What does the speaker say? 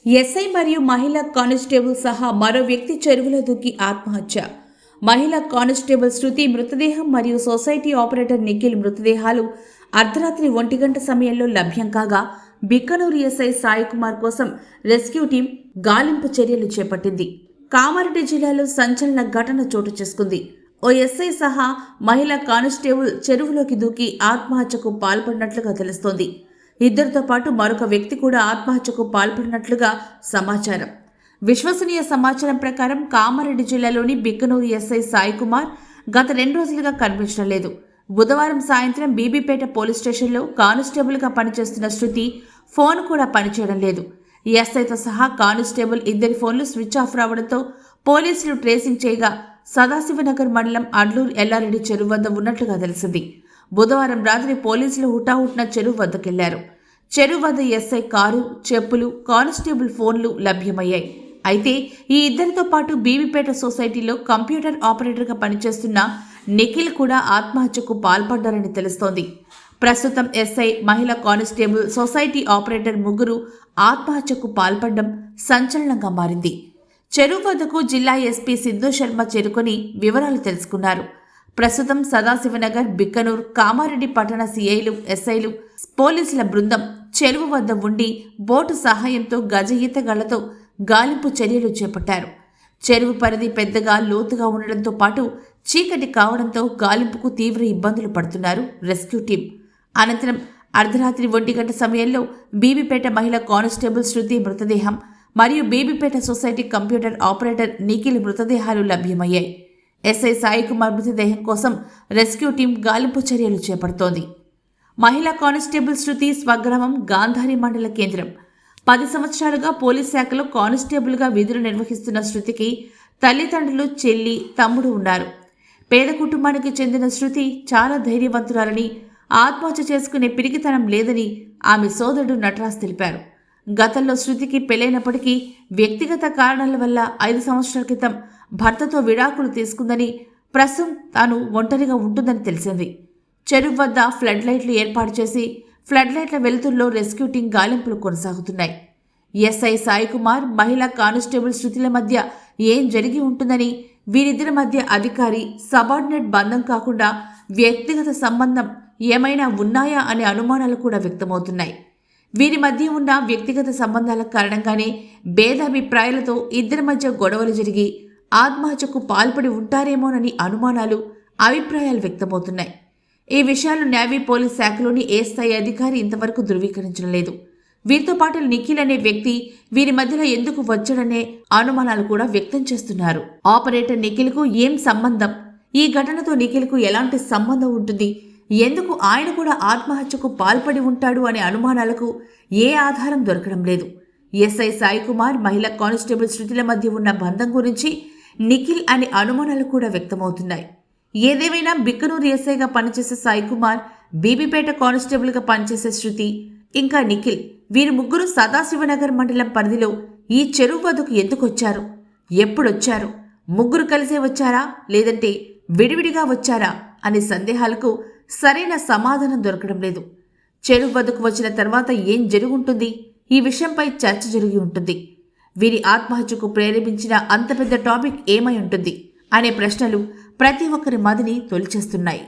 SI మరియు మహిళా constable సహా మరో వ్యక్తి చెరువులో దూకి ఆత్మహత్య. మహిళా కానిస్టేబుల్ శృతి మృతదేహం మరియు సొసైటీ ఆపరేటర్ నిఖిల్ మృతదేహాలు అర్ధరాత్రి 1 గంట సమయంలో లభ్యం కాగా బిక్కనూరు ఎస్ఐ సాయి కుమార్ కోసం రెస్క్యూ టీం గాలింపు చర్యలు చేపట్టింది. కామారెడ్డి జిల్లాలో సంచలన ఘటన చోటు చేసుకుంది. ఓ ఎస్ఐ సహా మహిళా కానిస్టేబుల్ చెరువులోకి దూకి ఆత్మహత్యకు పాల్పడినట్లుగా తెలుస్తోంది. ఇద్దరితో పాటు మరొక వ్యక్తి కూడా ఆత్మహత్యకు పాల్పడినట్లుగా సమాచారం. విశ్వసనీయ సమాచారం ప్రకారం కామారెడ్డి జిల్లాలోని బిక్కనూరు ఎస్ఐ సాయి కుమార్ గత 2 రోజులుగా కనిపించడం లేదు. బుధవారం సాయంత్రం బీబీపేట పోలీస్ స్టేషన్లో కానిస్టేబుల్గా పనిచేస్తున్న శృతి ఫోన్ కూడా పనిచేయడం లేదు. ఎస్ఐతో సహా కానిస్టేబుల్ ఇద్దరి ఫోన్లు స్విచ్ ఆఫ్ రావడంతో పోలీసులు ట్రేసింగ్ చేయగా సదాశివనగర్ మండలం అడ్లూరు ఎల్లారెడ్డి చెరువు వద్ద ఉన్నట్లుగా తెలిసింది. బుధవారం రాత్రి పోలీసులు హుటాహుటిన చెరువు వద్దకెళ్లారు. చెరువు వద్ద ఎస్ఐ కారు, చెప్పులు, కానిస్టేబుల్ ఫోన్లు లభ్యమయ్యాయి. అయితే ఈ ఇద్దరితో పాటు బీబీపేట సొసైటీలో కంప్యూటర్ ఆపరేటర్గా పనిచేస్తున్న నిఖిల్ కూడా ఆత్మహత్యకు పాల్పడ్డారని తెలుస్తోంది. ప్రస్తుతం ఎస్ఐ, మహిళా కానిస్టేబుల్, సొసైటీ ఆపరేటర్ ముగ్గురు ఆత్మహత్యకు పాల్పడడం సంచలనంగా మారింది. చెరువు వద్దకు జిల్లా ఎస్పీ సిద్ధు శర్మ చేరుకొని వివరాలు తెలుసుకున్నారు. ప్రస్తుతం సదాశివనగర్, బిక్కనూర్, కామారెడ్డి పట్టణ సిఐలు, ఎస్ఐలు, పోలీసుల బృందం చెరువు వద్ద ఉండి బోటు సహాయంతో గజ ఈతగాళ్లతో గాలింపు చర్యలు చేపట్టారు. చెరువు పరిధి పెద్దగా లోతుగా ఉండడంతో పాటు చీకటి కావడంతో గాలింపుకు తీవ్ర ఇబ్బందులు పడుతున్నారు రెస్క్యూ టీం. అనంతరం అర్ధరాత్రి 1 గంట సమయంలో బీబీపేట మహిళా కానిస్టేబుల్ శృతి మృతదేహం మరియు Bibipet society computer operator Nikhil మృతదేహాలు లభ్యమయ్యాయి. ఎస్ఐ సాయి కుమార్ మృతదేహం కోసం రెస్క్యూ టీం గాలింపు చర్యలు చేపడుతోంది. మహిళా కానిస్టేబుల్ శృతి స్వగ్రామం గాంధారి మండల కేంద్రం. 10 సంవత్సరాలుగా పోలీస్ శాఖలో కానిస్టేబుల్గా విధులు నిర్వహిస్తున్న శృతికి తల్లిదండ్రులు, చెల్లి, తమ్ముడు ఉన్నారు. పేద కుటుంబానికి చెందిన శృతి చాలా ధైర్యవంతురాలని, ఆత్మహత్య చేసుకునే పిరికితనం లేదని ఆమె సోదరుడు నటరాజ్ తెలిపారు. గతంలో శృతికి పెళ్లైనప్పటికీ వ్యక్తిగత కారణాల వల్ల 5 సంవత్సరాల క్రితం భర్తతో విడాకులు తీసుకుందని, ప్రస్తుతం తాను ఒంటరిగా ఉంటుందని తెలిసింది. చెరువు వద్ద ఫ్లడ్ లైట్లు ఏర్పాటు చేసి ఫ్లడ్ లైట్ల వెలుతురులో రెస్క్యూ టీం గాలింపులు కొనసాగుతున్నాయి. ఎస్ఐ సాయి కుమార్, మహిళా కానిస్టేబుల్ శృతిల మధ్య ఏం జరిగి ఉంటుందని, వీరిద్దరి మధ్య అధికారి సబార్డినేట్ బంధం కాకుండా వ్యక్తిగత సంబంధం ఏమైనా ఉన్నాయా అనే అనుమానాలు కూడా వ్యక్తమవుతున్నాయి. వీరి మధ్య ఉన్న వ్యక్తిగత సంబంధాల కారణంగానే భేదాభిప్రాయాలతో ఇద్దరి మధ్య గొడవలు జరిగి ఆత్మహత్యకు పాల్పడి ఉంటారేమోనని అనుమానాలు, అభిప్రాయాలు వ్యక్తమవుతున్నాయి. ఈ విషయాలు నేవీ పోలీస్ శాఖలోని ఏ స్థాయి అధికారి ఇంతవరకు ధృవీకరించడం లేదు. వీరితో పాటు నిఖిల్ అనే వ్యక్తి వీరి మధ్యలో ఎందుకు వచ్చాడనే అనుమానాలు కూడా వ్యక్తం చేస్తున్నారు. ఆపరేటర్ నిఖిల్కు ఏం సంబంధం? ఈ ఘటనతో నిఖిల్కు ఎలాంటి సంబంధం ఉంటుంది? ఎందుకు ఆయన కూడా ఆత్మహత్యకు పాల్పడి ఉంటాడు అనే అనుమానాలకు ఏ ఆధారం దొరకడం లేదు. ఎస్ఐ సాయి కుమార్, మహిళా కానిస్టేబుల్ శృతిల మధ్య ఉన్న బంధం గురించి నిఖిల్ అనే అనుమానాలు కూడా వ్యక్తమవుతున్నాయి. ఏదేమైనా బిక్కనూరు ఎస్ఐగా పనిచేసే సాయి కుమార్, బీబీపేట కానిస్టేబుల్గా పనిచేసే శృతి, ఇంకా నిఖిల్ వీరి ముగ్గురు సదాశివనగర్ మండలం పరిధిలో ఈ చెరువు వద్దకు ఎందుకు వచ్చారు? ఎప్పుడొచ్చారు? ముగ్గురు కలిసే వచ్చారా, లేదంటే విడివిడిగా వచ్చారా అనే సందేహాలకు సరైన సమాధానం దొరకడం లేదు. చెరువు వద్దకు వచ్చిన తర్వాత ఏం జరుగుంటుంది? ఈ విషయంపై చర్చ జరిగి ఉంటుంది. వీరి ఆత్మహత్యకు ప్రేరేపించిన అంత పెద్ద టాపిక్ ఏమై ఉంటుంది అనే ప్రశ్నలు ప్రతి ఒక్కరి మదిని తొలిచేస్తున్నాయి.